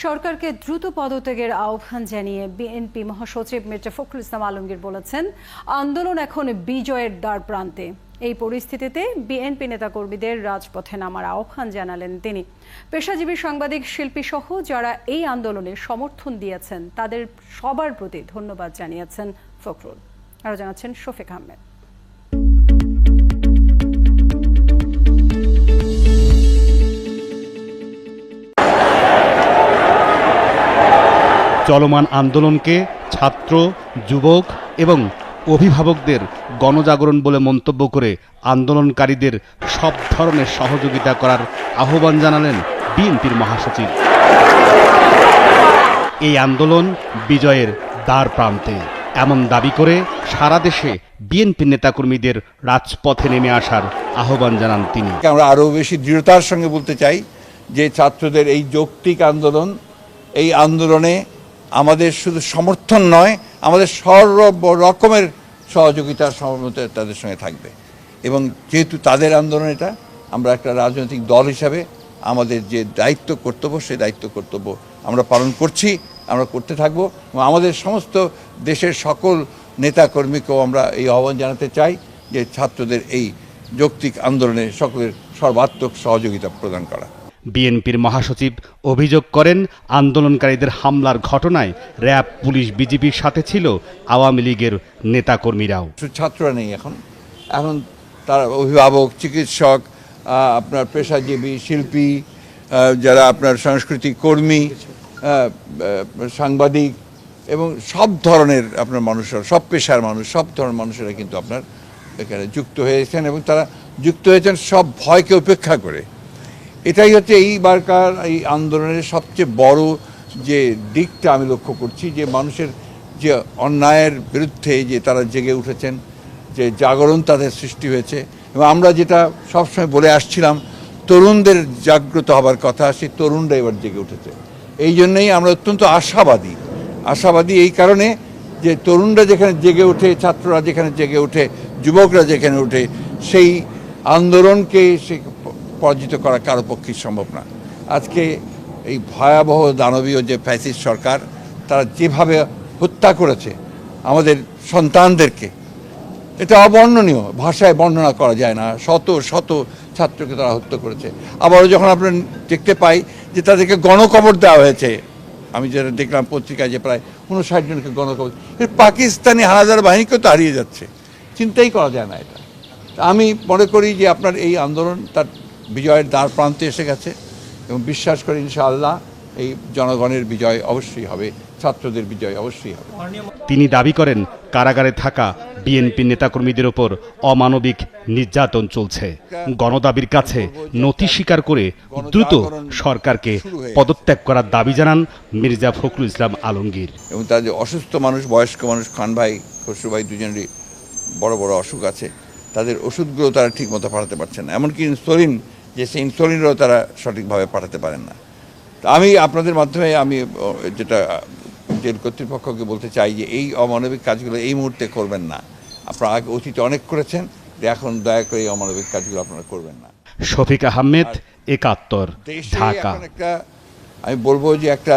সরকারকে দ্রুত পদত্যাগের আহ্বান জানিয়ে বিএনপি মহাসচিব মির্জা ফখরুল ইসলাম আলমগীর বলেছেন, আন্দোলন এখন বিজয়ের দ্বার প্রান্তে। এই পরিস্থিতিতে বিএনপি নেতাকর্মীদের রাজপথে নামার আহ্বান জানালেন তিনি। পেশাজীবী সাংবাদিক, শিল্পী সহ যারা এই আন্দোলনে সমর্থন দিয়েছেন তাদের সবার প্রতি ধন্যবাদ জানিয়েছেন ফখরুল। আরও জানাচ্ছেন শফিক আহমেদ। চলমান আন্দোলনকে ছাত্র, যুবক এবং অভিভাবকদের গণজাগরণ বলে মন্তব্য করে আন্দোলনকারীদের সব ধরনের সহযোগিতা করার আহ্বান জানালেন বিএনপির মহাসচিব। এই আন্দোলন বিজয়ের দ্বার প্রান্তে এমন দাবি করে সারা দেশে বিএনপি নেতাকর্মীদের রাজপথে নেমে আসার আহ্বান জানান তিনি। আমরা আরও বেশি দৃঢ়তার সঙ্গে বলতে চাই যে ছাত্রদের এই যৌক্তিক আন্দোলন, এই আন্দোলনে আমাদের শুধু সমর্থন নয়, আমাদের সর্ব রকমের সহযোগিতা সহমত তাদের সঙ্গে থাকবে। এবং যেহেতু তাদের আন্দোলন এটা, আমরা একটা রাজনৈতিক দল হিসাবে আমাদের যে দায়িত্ব কর্তব্য, সেই দায়িত্ব কর্তব্য আমরা পালন করছি, আমরা করতে থাকব। এবং আমাদের সমস্ত দেশের সকল নেতাকর্মীকেও আমরা এই আহ্বান জানাতে চাই যে ছাত্রদের এই যৌক্তিক আন্দোলনে সকলের সর্বাত্মক সহযোগিতা প্রদান করা। বিএনপির মহাসচিব অভিযোগ করেন, আন্দোলনকারীদের হামলার ঘটনায় র্যাব, পুলিশ, বিজিবির সাথে ছিল আওয়ামী লীগের নেতাকর্মীরাও। ছাত্ররা নেই এখন তারা অভিভাবক, চিকিৎসক, আপনার পেশাজীবী, শিল্পী, যারা আপনার সাংস্কৃতিক কর্মী, সাংবাদিক এবং সব ধরনের আপনার মানুষরা, সব পেশার মানুষ, সব ধরনের মানুষেরা কিন্তু আপনার এখানে যুক্ত হয়েছেন এবং তারা যুক্ত হয়েছেন সব ভয়কে উপেক্ষা করে। এটাই হচ্ছে এইবারকার এই আন্দোলনের সবচেয়ে বড় যে দিকটা আমি লক্ষ্য করছি, যে মানুষের যে অন্যায়ের বিরুদ্ধে যে তারা জেগে উঠেছেন, যে জাগরণ তাদের সৃষ্টি হয়েছে। এবং আমরা যেটা সবসময় বলে আসছিলাম, তরুণদের জাগ্রত হবার কথা, সেই তরুণরা এবার জেগে উঠেছে। এই জন্যই আমরা অত্যন্ত আশাবাদী এই কারণে যে তরুণরা যেখানে জেগে ওঠে, ছাত্ররা যেখানে জেগে ওঠে, যুবকরা যেখানে ওঠে, সেই আন্দোলনকে সে পরাজিত করা কারো পক্ষেই সম্ভব না। আজকে এই ভয়াবহ দানবীয় যে ফ্যাসিস্ট সরকার, তারা যেভাবে হত্যা করেছে আমাদের সন্তানদেরকে, এটা অবর্ণনীয়, ভাষায় বর্ণনা করা যায় না। শত শত ছাত্রকে তারা হত্যা করেছে। আবারও যখন আমরা দেখতে পাই যে তাদেরকে গণকবর দেওয়া হয়েছে, আমি যেটা দেখলাম পত্রিকায় যে প্রায় 59 জনকে গণকবর, পাকিস্তানি হানাদার বাহিনীকেও তো হারিয়ে যাচ্ছে, চিন্তাই করা যায় না এটা। আমি মনে করি যে আপনার এই আন্দোলন তার বিজয়ের দ্বার প্রান্তে এসে গেছে এবং বিশ্বাস করি ইনশাআল্লাহ এই জনগণের বিজয় অবশ্যই হবে, ছাত্রদের বিজয় অবশ্যই হবে। তিনি দাবি করেন, কারাগারে থাকা বিএনপি নেতাকর্মীদের ওপর অমানবিক নির্যাতন চলছে। গণদাবির কাছে নথি স্বীকার করে দ্রুত সরকারকে পদত্যাগ করার দাবি জানান মির্জা ফখরুল ইসলাম আলমগীর। এবং তার যে অসুস্থ মানুষ, বয়স্ক মানুষ, খান ভাই, খসরু ভাই দুজনেরই বড় বড় অসুখ আছে, তাদের ওষুধগুলো তারা ঠিক মতো পাঠাতে পারছেন না। এমনকি ইনসুলিন, যে সেই ইনসুলিনও তারা সঠিকভাবে পাঠাতে পারেন না। আমি আপনাদের মাধ্যমে আমি যেটা জেল কর্তৃপক্ষকে বলতে চাই যে এই অমানবিক কাজগুলো এই মুহূর্তে করবেন না। আপনারা আগে অতীতে অনেক করেছেন, এখন দয়া করে এই অমানবিক কাজগুলো আপনারা করবেন না। শফিক আহমেদ, ৭১, ঢাকা। আমি বলবো যে একটা